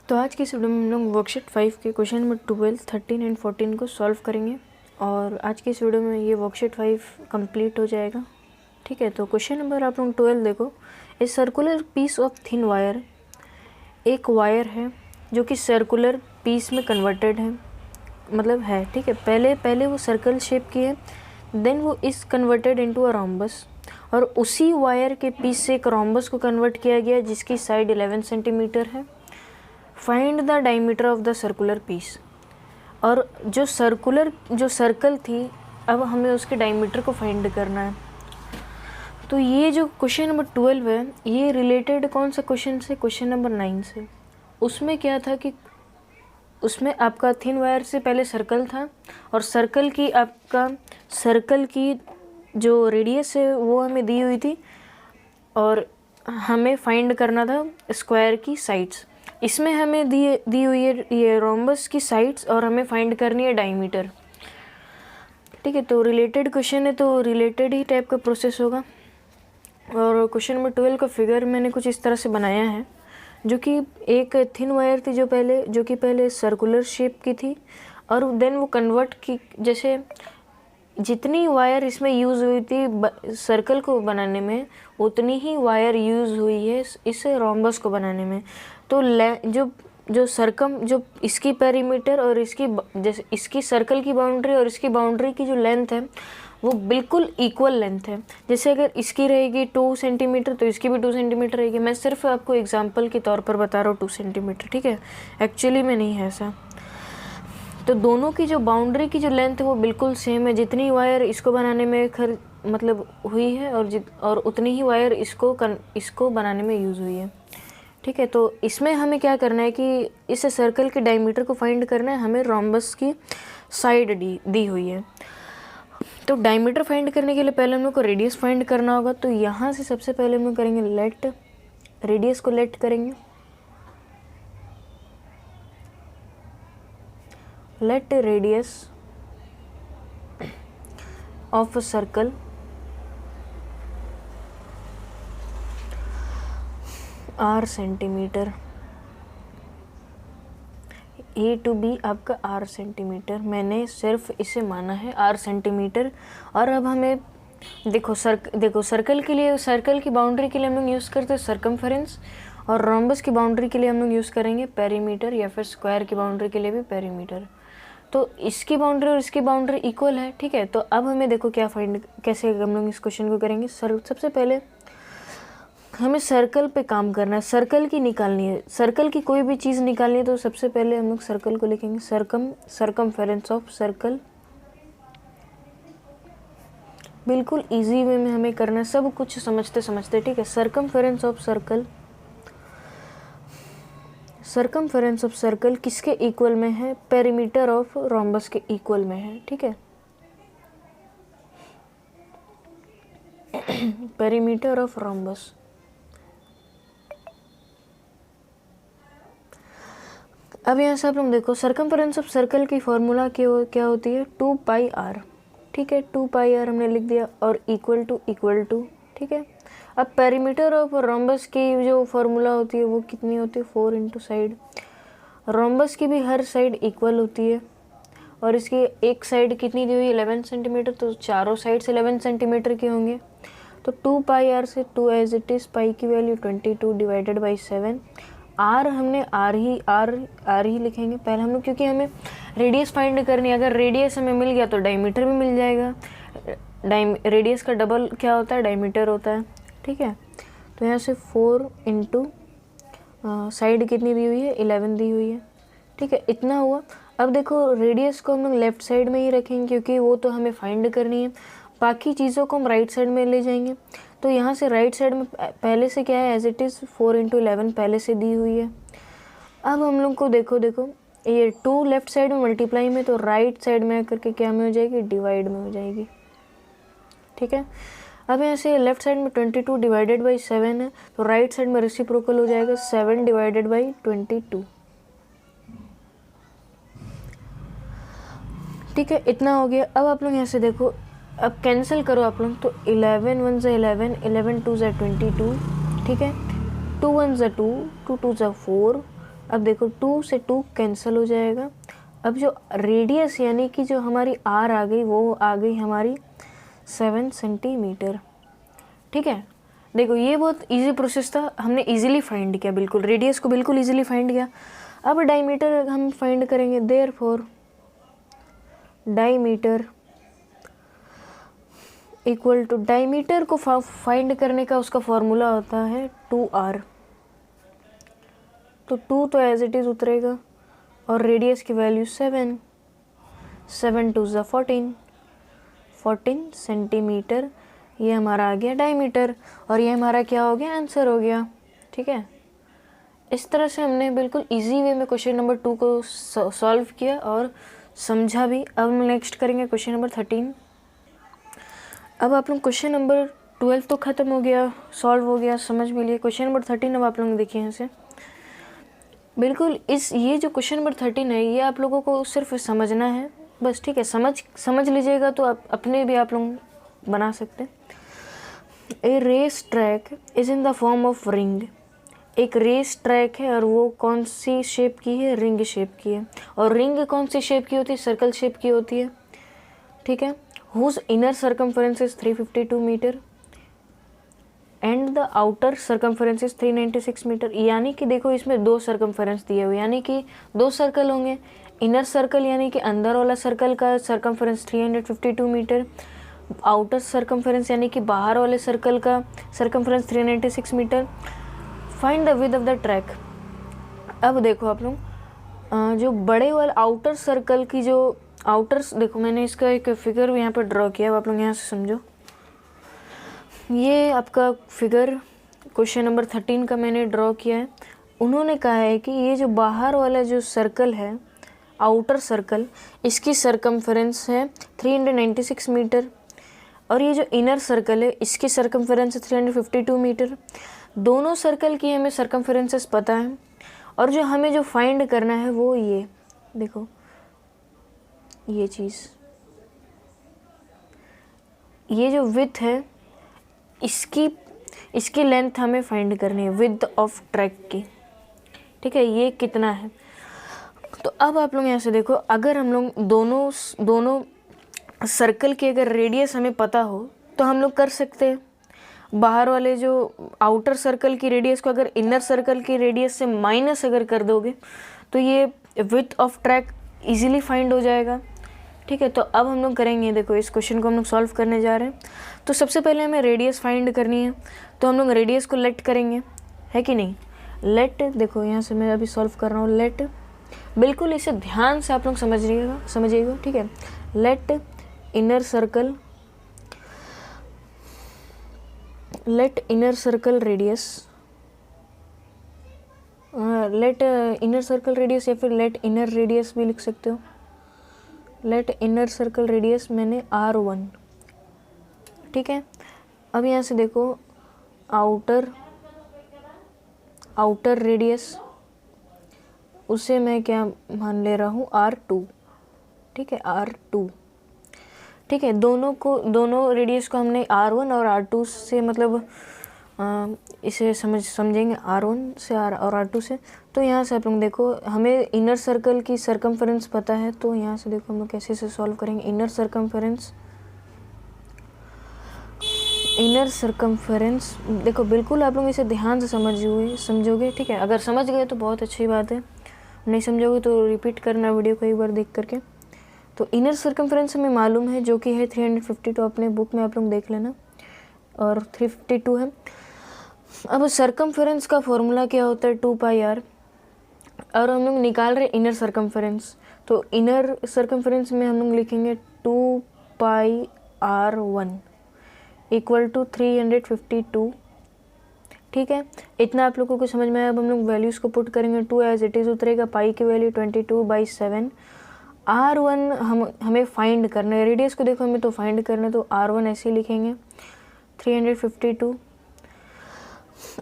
तो आज की इस वीडियो में हम लोग वर्कशीट 5 के क्वेश्चन नंबर 12, 13 एंड 14 को सॉल्व करेंगे और आज की इस वीडियो में ये वर्कशीट 5 कंप्लीट हो जाएगा। ठीक है, तो क्वेश्चन नंबर आप लोग 12 देखो। A circular piece of thin wire, एक वायर है जो कि सर्कुलर पीस में कन्वर्टेड है, मतलब है। ठीक है, पहले वो सर्कल शेप की है, देन वो इस कन्वर्टेड इनटू अ रोम्बस, और उसी वायर के पीस से एक रोम्बस को कन्वर्ट किया गया जिसकी साइड 11 सेंटीमीटर है। Find the diameter of the circular piece. और जो सर्कल थी, अब हमें उसके डायमीटर को फाइंड करना है। तो ये जो क्वेश्चन नंबर 12 है, ये रिलेटेड कौन सा क्वेश्चन से? क्वेश्चन नंबर 9 से। उसमें क्या था कि उसमें आपका थिन वायर से पहले सर्कल था और सर्कल की जो रेडियस है वो हमें दी हुई थी और हमें फाइंड करना था स्क्वायर की साइड्स। इसमें हमें दी हुई है ये रोम्बस की साइड्स और हमें फाइंड करनी है डायमीटर। ठीक है, तो रिलेटेड क्वेश्चन है तो रिलेटेड ही टाइप का प्रोसेस होगा। और क्वेश्चन नंबर 12 का फिगर मैंने कुछ इस तरह से बनाया है, जो कि एक थिन वायर थी जो कि पहले सर्कुलर शेप की थी और देन वो कन्वर्ट की, जैसे जितनी वायर इसमें यूज़ हुई थी सर्कल को बनाने में, उतनी ही वायर यूज़ हुई है इस रोम्बस को बनाने में। तो जो इसकी पेरीमीटर और जैसे इसकी सर्कल की बाउंड्री और इसकी बाउंड्री की जो लेंथ है वो बिल्कुल इक्वल लेंथ है। जैसे अगर इसकी रहेगी 2 सेंटीमीटर तो इसकी भी 2 सेंटीमीटर रहेगी। मैं सिर्फ आपको एग्जांपल के तौर पर बता रहा हूँ 2 सेंटीमीटर। ठीक है, एक्चुअली में नहीं है ऐसा। तो दोनों की जो बाउंड्री की जो लेंथ है वो बिल्कुल सेम है। जितनी वायर इसको बनाने में मतलब हुई है और उतनी ही वायर इसको बनाने में यूज़ हुई है। ठीक है, तो इसमें हमें क्या करना है कि इस सर्कल के डायमीटर को फाइंड करना है। हमें रोम्बस की साइड दी हुई है, तो डायमीटर फाइंड करने के लिए पहले हम लोग को रेडियस फाइंड करना होगा। तो यहाँ से सबसे पहले हम लोग करेंगे लेट, रेडियस को लेट करेंगे। Let radius of a circle r centimetre, A to B आपका r सेंटीमीटर। मैंने सिर्फ इसे माना है r सेंटीमीटर। और अब हमें देखो सर्कल की बाउंड्री के लिए हम लोग यूज़ करते हैं सर्कमफेरेंस, और रोम्बस की बाउंड्री के लिए हम लोग यूज़ करेंगे पेरीमीटर, या फिर स्क्वायर की बाउंड्री के लिए भी पेरीमीटर। तो इसकी बाउंड्री और इसकी बाउंड्री इक्वल है। ठीक है, तो अब हमें देखो कैसे हम लोग इस क्वेश्चन को करेंगे। सबसे पहले हमें सर्कल पे काम करना है, सर्कल की निकालनी है। सर्कल की कोई भी चीज़ निकालनी है तो सबसे पहले हम लोग सर्कल को लिखेंगे सर्कमफेरेंस ऑफ सर्कल। बिल्कुल इजी वे में हमें करना है, सब कुछ समझते समझते। ठीक है, सर्कमफेरेंस ऑफ सर्कल किसके इक्वल में है? पेरीमीटर ऑफ रोम्बस के इक्वल में है। ठीक है, पेरीमीटर ऑफ रोम्बस। अब यहाँ से आप लोग देखो सर्कमफेरेंस ऑफ सर्कल की फॉर्मूला क्या होती है? 2 पाई r। ठीक है, 2 पाई r हमने लिख दिया और इक्वल टू। ठीक है, अब पेरीमीटर ऑफ रोम्बस की जो फॉर्मूला होती है वो कितनी होती है? 4 इंटू साइड। रोम्बस की भी हर साइड इक्वल होती है और इसकी एक साइड कितनी दी हुई? 11 सेंटीमीटर, तो चारों साइड से 11 सेंटीमीटर के होंगे। तो 2 पाई r से 2 एज इट इज़, पाई की वैल्यू 22 डिवाइडेड बाई 7। आर हमने आर ही लिखेंगे पहले हम लोग, क्योंकि हमें रेडियस फाइंड करनी है। अगर रेडियस हमें मिल गया तो डायमीटर भी मिल जाएगा। रेडियस का डबल क्या होता है? डायमीटर होता है। ठीक है, तो यहाँ से 4 इंटू साइड कितनी दी हुई है? 11 दी हुई है। ठीक है, इतना हुआ। अब देखो रेडियस को हम लोग लेफ्ट साइड में ही रखेंगे क्योंकि वो तो हमें फाइंड करनी है। बाकी चीज़ों को हम राइट साइड में ले जाएंगे। तो यहाँ से राइट साइड में पहले से क्या है? एज इट इज़ 4 इंटू 11 पहले से दी हुई है। अब हम लोग को देखो ये 2 लेफ्ट साइड में मल्टीप्लाई में, तो राइट साइड में आकर के क्या में हो जाएगी? डिवाइड में हो जाएगी। ठीक है, अब यहाँ से लेफ्ट साइड में 22 डिवाइडेड बाई 7 है, तो राइट साइड में रेसिप्रोकल हो जाएगा 7 डिवाइडेड बाई 22। ठीक है, इतना हो गया। अब आप लोग यहाँ से देखो, अब कैंसिल करो आप लोग, तो 11 1 ज़ा 11, 11 2 ज़ा 22। ठीक है, 2 1 ज़ा 2, 2 2 ज़ा 4, अब देखो 2 से 2 कैंसिल हो जाएगा। अब जो रेडियस यानी कि जो हमारी आर आ गई वो आ गई हमारी 7 सेंटीमीटर। ठीक है, देखो ये बहुत इजी प्रोसेस था, हमने इजीली फाइंड किया, बिल्कुल रेडियस को बिल्कुल इजीली फाइंड किया। अब डायमीटर हम फाइंड करेंगे, therefore diameter equal to, diameter को फाइंड करने का उसका फॉर्मूला होता है 2r। तो 2 तो एज इट इज़ उतरेगा और रेडियस की वैल्यू 7, 7 2 ज़ा 14 सेंटीमीटर, ये हमारा आ गया डायमीटर और ये हमारा क्या हो गया, आंसर हो गया। ठीक है, इस तरह से हमने बिल्कुल इजी वे में क्वेश्चन नंबर 2 को सॉल्व किया और समझा भी। अब हम नेक्स्ट करेंगे क्वेश्चन नंबर 13। अब आप लोग क्वेश्चन नंबर 12 तो ख़त्म हो गया, सॉल्व हो गया, समझ भी लिए। क्वेश्चन नंबर 13 अब आप लोग देखिए यहाँ से बिल्कुल ये जो क्वेश्चन नंबर 13 है ये आप लोगों को सिर्फ समझना है बस। ठीक है, समझ लीजिएगा तो आप अपने भी आप लोग बना सकते हैं। A race track is in the form of ring. एक रेस ट्रैक है और वो कौन सी शेप की है, रिंग शेप की है। और रिंग कौन सी शेप की होती है, सर्कल शेप की होती है। ठीक है, whose inner circumference is 352 metre and the outer circumference is 396 metre. यानी कि देखो इसमें 2 सर्कमफरेंस दिए हुए, यानी कि 2 सर्कल होंगे। इनर सर्कल यानी कि अंदर वाला सर्कल का सर्कमफरेंस 352 मीटर, आउटर सर्कमफरेंस यानी कि बाहर वाले सर्कल का circumference 396 metre. Find the width of the track. अब देखो आप लोग जो बड़े वाले आउटर सर्कल की जो आउटर्स, देखो मैंने इसका एक फिगर यहाँ पर ड्रॉ किया है, आप लोग यहाँ से समझो। ये आपका फिगर क्वेश्चन नंबर 13 का मैंने ड्रॉ किया है। उन्होंने कहा है कि ये जो बाहर वाला जो सर्कल है, आउटर सर्कल, इसकी सर्कमफरेंस है 396 मीटर और ये जो इनर सर्कल है इसकी सर्कमफरेंस है 352 मीटर। दोनों सर्कल की हमें सर्कमफरेंसेस पता है और जो हमें जो फाइंड करना है वो ये देखो, ये चीज़, ये जो विड्थ है इसकी लेंथ हमें फाइंड करनी है, विड्थ ऑफ ट्रैक की। ठीक है, ये कितना है। तो अब आप लोग यहाँ से देखो, अगर हम लोग दोनों सर्कल की अगर रेडियस हमें पता हो तो हम लोग कर सकते हैं। बाहर वाले जो आउटर सर्कल की रेडियस को अगर इनर सर्कल की रेडियस से माइनस अगर कर दोगे तो ये width of track easily find हो जाएगा। ठीक है, तो अब हम लोग करेंगे, देखो इस क्वेश्चन को हम लोग सॉल्व करने जा रहे हैं। तो सबसे पहले हमें रेडियस फाइंड करनी है, तो हम लोग रेडियस को लेट करेंगे, है कि नहीं। लेट, देखो यहाँ से मैं अभी सॉल्व कर रहा हूँ। लेट, बिल्कुल इसे ध्यान से आप लोग समझिएगा। ठीक है, let inner circle radius, let inner circle radius या फिर लेट इनर रेडियस भी लिख सकते हो। लेट इनर सर्कल रेडियस मैंने R1। ठीक है, अब यहाँ से देखो आउटर रेडियस, उसे मैं क्या मान ले रहा हूँ, R2। ठीक है, R2। ठीक है, दोनों रेडियस को हमने R1 और R2 से मतलब इसे समझेंगे R1 से और R2 से। तो यहाँ से आप लोग देखो, हमें इनर सर्कल की सर्कमफरेंस पता है, तो यहाँ से देखो हम लोग कैसे से सॉल्व करेंगे। इनर सर्कमफरेंस देखो, बिल्कुल आप लोग इसे ध्यान से समझोगे। ठीक है, अगर समझ गए तो बहुत अच्छी बात है, नहीं समझोगे तो रिपीट करना वीडियो को एक बार देख करके। तो इनर सर्कमफरेंस हमें मालूम है जो कि है 352, अपने बुक में आप लोग देख लेना, और 352 है। अब सर्कमफरेंस का फॉर्मूला क्या होता है, 2πr, और हम लोग निकाल रहे इनर सर्कमफरेंस। तो इनर सर्कमफरेंस में हम लोग लिखेंगे 2πr1 इक्वल टू 352। ठीक है, इतना आप लोगों को समझ में आया। अब हम लोग वैल्यूज़ को पुट करेंगे। 2 एज इट इज़ उतरेगा, पाई की वैल्यू 22/7। R1 हमें फाइंड करना है, रेडियस को देखो हमें तो फाइंड करना है, तो R1 ऐसे ही लिखेंगे 352।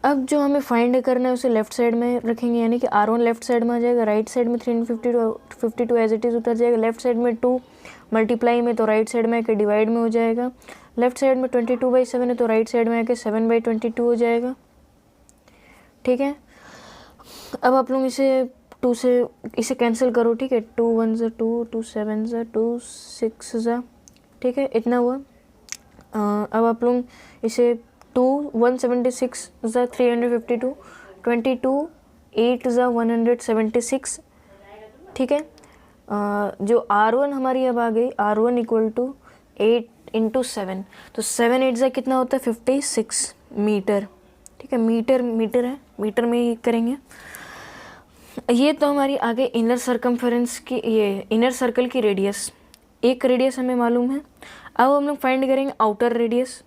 अब जो हमें फाइंड करना है उसे लेफ्ट साइड में रखेंगे, यानी कि R1 लेफ्ट साइड में आ जाएगा, राइट साइड में 352 एज इट इज़ उतर जाएगा। लेफ्ट साइड में 2 मल्टीप्लाई में, तो राइट साइड में आके डिवाइड में हो जाएगा। लेफ्ट साइड में 22/7 है, तो राइट साइड में आके 7/22 हो जाएगा। ठीक है, अब आप लोग इसे 2 से इसे कैंसिल करो, ठीक है। 2 1 ज़ा 2, 2 7 ज़ा 2, 6 ज़ा, ठीक है, इतना हुआ। अब आप लोग इसे 2 176 ज़ा 352, 22 8 ज़ा 176, ठीक है। जो R1 हमारी अब आ गई, R1 इक्वल टू 8 × 7, तो 7 8 ज़ा कितना होता है 56 मीटर, ठीक है। मीटर है, मीटर में ही करेंगे। ये तो हमारी आगे इनर सरकमफेरेंस की, ये इनर सर्कल की रेडियस, एक रेडियस हमें मालूम है। अब हम लोग फाइंड करेंगे आउटर रेडियस,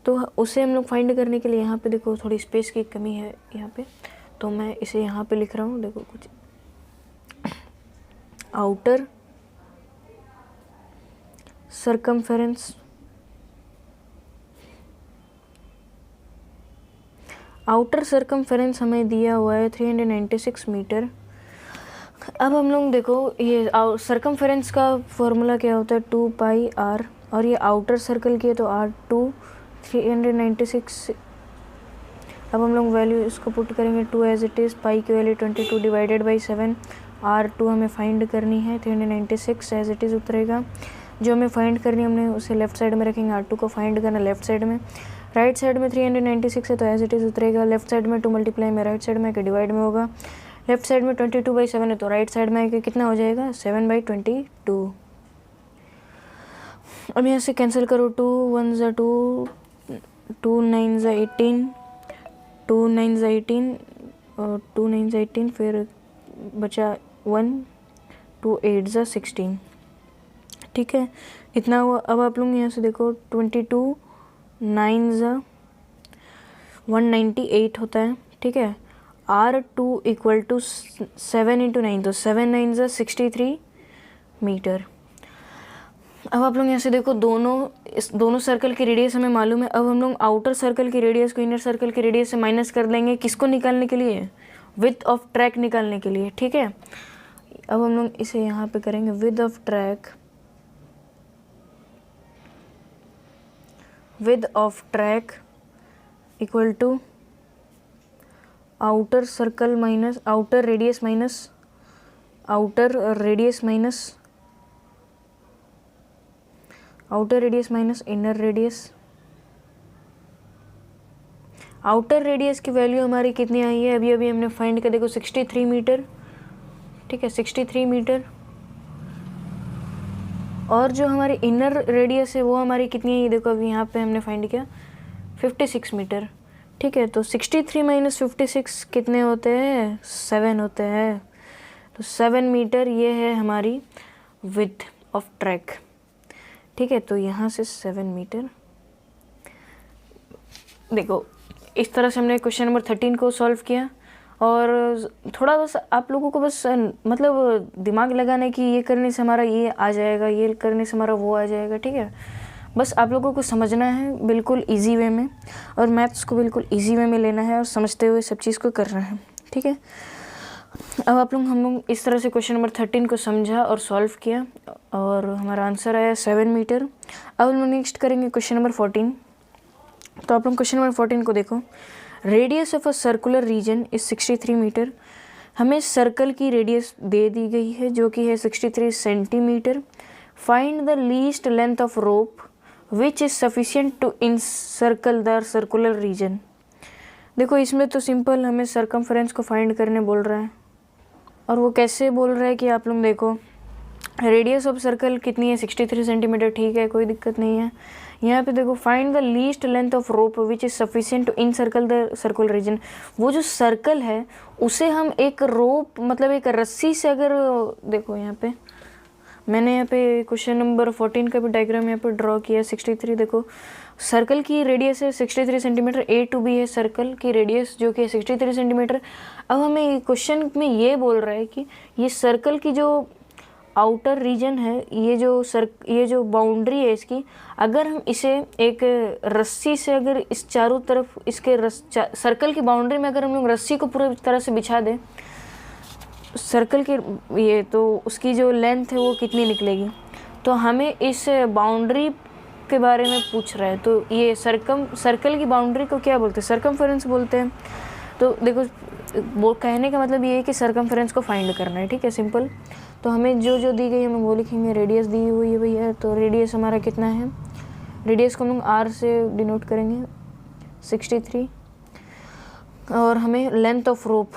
तो उसे हम लोग फाइंड करने के लिए यहाँ पे देखो थोड़ी स्पेस की कमी है यहाँ पे, तो मैं इसे यहाँ पे लिख रहा हूँ, देखो कुछ आउटर सरकमफेरेंस, आउटर सरकमफेरेंस हमें दिया हुआ है 396 मीटर। अब हम लोग देखो ये सरकमफेरेंस का फॉर्मूला क्या होता है 2 पाई r, और ये आउटर सर्कल की है तो r2 396। अब हम लोग वैल्यू इसको पुट करेंगे 2 एज इट इज़, पाई की वैल्यू 22 डिवाइडेड बाई 7, r2 हमें फाइंड करनी है 396 एज इट इज़ उतरेगा। जो हमें फाइंड करनी है हमने उसे लेफ्ट साइड में रखेंगे, r2 को फाइंड करना लेफ्ट साइड में, राइट साइड में 396 है तो एज इट इज़ उतरेगा। लेफ्ट साइड में 2 मल्टीप्लाई में, राइट साइड में आके डिवाइड में होगा। लेफ्ट साइड में 22/7 है तो राइट साइड में आके कितना हो जाएगा 7/22। अब यहाँ से कैंसिल करो, 2 1 ज़ा 2, 2 9 ज़ा 18, 2 9 ज़ा 18 और 2 9 ज़ा 18, फिर बचा 1, 2 8 ज़ा 16, ठीक है, इतना हुआ। अब आप लोग यहाँ से देखो 22 9 ज़ा 198 होता है, ठीक है। R2 इक्वल टू 7 × 9, तो 7 9 ज़ा 63 मीटर। अब आप लोग यहाँ से देखो दोनों सर्कल की रेडियस हमें मालूम है। अब हम लोग आउटर सर्कल की रेडियस को इनर सर्कल की रेडियस से माइनस कर देंगे, किसको निकालने के लिए, विड्थ ऑफ ट्रैक निकालने के लिए, ठीक है। अब हम लोग इसे यहाँ पे करेंगे width of track equal to outer circle minus outer radius minus outer radius inner radius. Outer radius की वैल्यू हमारी कितनी आई है, अभी हमने फाइंड कर देखो 63 मीटर, ठीक है, 63 मीटर। और जो हमारी इनर रेडियस है वो हमारी कितनी है, देखो अभी यहाँ पे हमने फाइंड किया 56 मीटर, ठीक है। तो 63 - 56 कितने होते हैं, 7 होते हैं, तो 7 मीटर ये है हमारी विड्थ ऑफ ट्रैक, ठीक है। तो यहाँ से 7 मीटर, देखो इस तरह से हमने क्वेश्चन नंबर 13 को सॉल्व किया। और थोड़ा बस आप लोगों को बस मतलब दिमाग लगाने की, ये करने से हमारा ये आ जाएगा, ये करने से हमारा वो आ जाएगा, ठीक है। बस आप लोगों को समझना है बिल्कुल इजी वे में, और मैथ्स को बिल्कुल इजी वे में लेना है और समझते हुए सब चीज़ को करना है, ठीक है। अब हम लोग इस तरह से क्वेश्चन नंबर 13 को समझा और सॉल्व किया और हमारा आंसर आया 7 मीटर। अब हम लोग नेक्स्ट करेंगे क्वेश्चन नंबर 14। तो आप लोग क्वेश्चन नंबर 14 को देखो, radius of a circular region is 63 metre. हमें सर्कल की रेडियस दे दी गई है जो कि है 63 centimetre. Find the least length of rope which is sufficient to encircle the circular region. देखो इसमें तो सिंपल हमें सरकमफेरेंस को फाइंड करने बोल रहा है, और वो कैसे बोल रहा है कि आप लोग देखो रेडियस ऑफ सर्कल कितनी है 63 सेंटीमीटर, ठीक है, कोई दिक्कत नहीं है। यहाँ पे देखो find the least length of rope which is sufficient to encircle the circular region. वो जो सर्कल है उसे हम एक रोप मतलब एक रस्सी से, अगर देखो यहाँ पे मैंने यहाँ पे क्वेश्चन नंबर 14 का भी डायग्राम यहाँ पर ड्रॉ किया। 63 देखो सर्कल की रेडियस है 63 सेंटीमीटर, A to B है सर्कल की रेडियस जो कि 63 सेंटीमीटर। अब हमें क्वेश्चन में ये बोल रहा है कि ये सर्कल की जो आउटर रीजन है, ये जो बाउंड्री है इसकी, अगर हम इसे एक रस्सी से अगर इस चारों तरफ इसके सर्कल की बाउंड्री में अगर हम लोग रस्सी को पूरी तरह से बिछा दें सर्कल के ये, तो उसकी जो लेंथ है वो कितनी निकलेगी। तो हमें इस बाउंड्री के बारे में पूछ रहा है, तो ये सर्कल की बाउंड्री को क्या बोलते हैं, सरकमफेरेंस बोलते हैं। तो देखो वो कहने का मतलब ये है कि सरकमफेरेंस को फाइंड करना है, ठीक है, सिंपल। तो हमें जो जो दी गई हमें वो लिखेंगे। रेडियस दी हुई है भैया, तो रेडियस हमारा कितना है, रेडियस को हम लोग आर से डिनोट करेंगे 63। और हमें लेंथ ऑफ रोप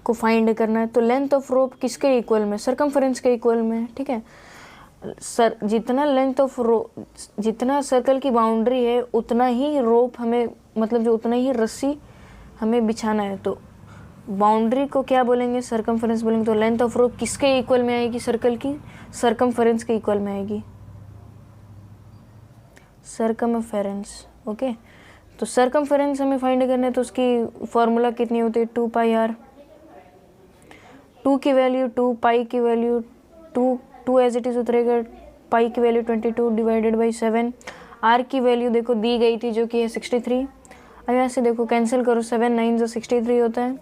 को फाइंड करना है। तो लेंथ ऑफ रोप किसके इक्वल में, सरकमफेरेंस के इक्वल में, ठीक है। सर जितना लेंथ ऑफ रोप, जितना सर्कल की बाउंड्री है उतना ही रोप हमें, मतलब जो उतना ही रस्सी हमें बिछाना है। तो बाउंड्री को क्या बोलेंगे, सरकमफेरेंस बोलेंगे। तो लेंथ ऑफ रोप किसके इक्वल में आएगी, सर्कल की, सरकमफेरेंस के इक्वल में आएगी, सरकमफेरेंस। ओके, तो सरकमफेरेंस हमें फाइंड करना है, तो उसकी फॉर्मूला कितनी होती है, 2πr। 2 की वैल्यू 2, पाई की वैल्यू 2 एज इट इज़ उतरेगा, पाई की वैल्यू 22 डिवाइडेड बाई 7। आर की वैल्यू देखो दी गई थी जो कि है 63। अब यहाँ से देखो कैंसिल करो, 7 9 जो 63 होता है।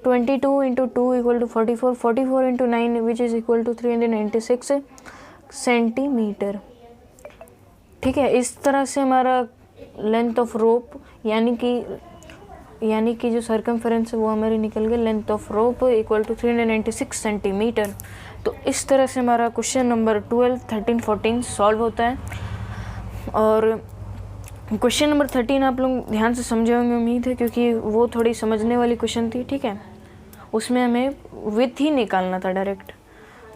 22 into 2 equal to 44, 44 into 9 which is equal to 396 centimetre, ठीक है। इस तरह से हमारा लेंथ ऑफ रोप यानी कि जो सरकमफेरेंस है वो हमारी निकल गई, length of rope equal to 396 centimetre. तो इस तरह से हमारा क्वेश्चन नंबर 12, 13, 14 सॉल्व होता है। और क्वेश्चन नंबर 13 आप लोग ध्यान से समझे होंगे उम्मीद है, क्योंकि वो थोड़ी समझने वाली क्वेश्चन थी, ठीक है। उसमें हमें विथ ही निकालना था डायरेक्ट।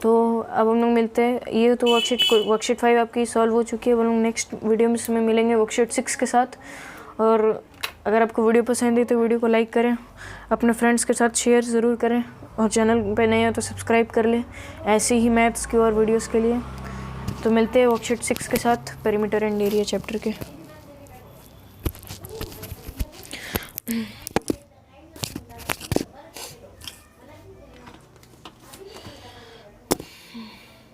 तो अब हम लोग मिलते हैं, ये तो वर्कशीट 5 आपकी सॉल्व हो चुकी है। वो लोग नेक्स्ट वीडियो में इसमें मिलेंगे वर्कशीट 6 के साथ। और अगर आपको वीडियो पसंद है तो वीडियो को लाइक करें, अपने फ्रेंड्स के साथ शेयर ज़रूर करें, और चैनल पे नए हो तो सब्सक्राइब कर लें ऐसी ही मैथ्स की और वीडियोस के लिए। तो मिलते हैं वर्कशीट 6 के साथ, पेरीमीटर एंड एरिया चैप्टर के।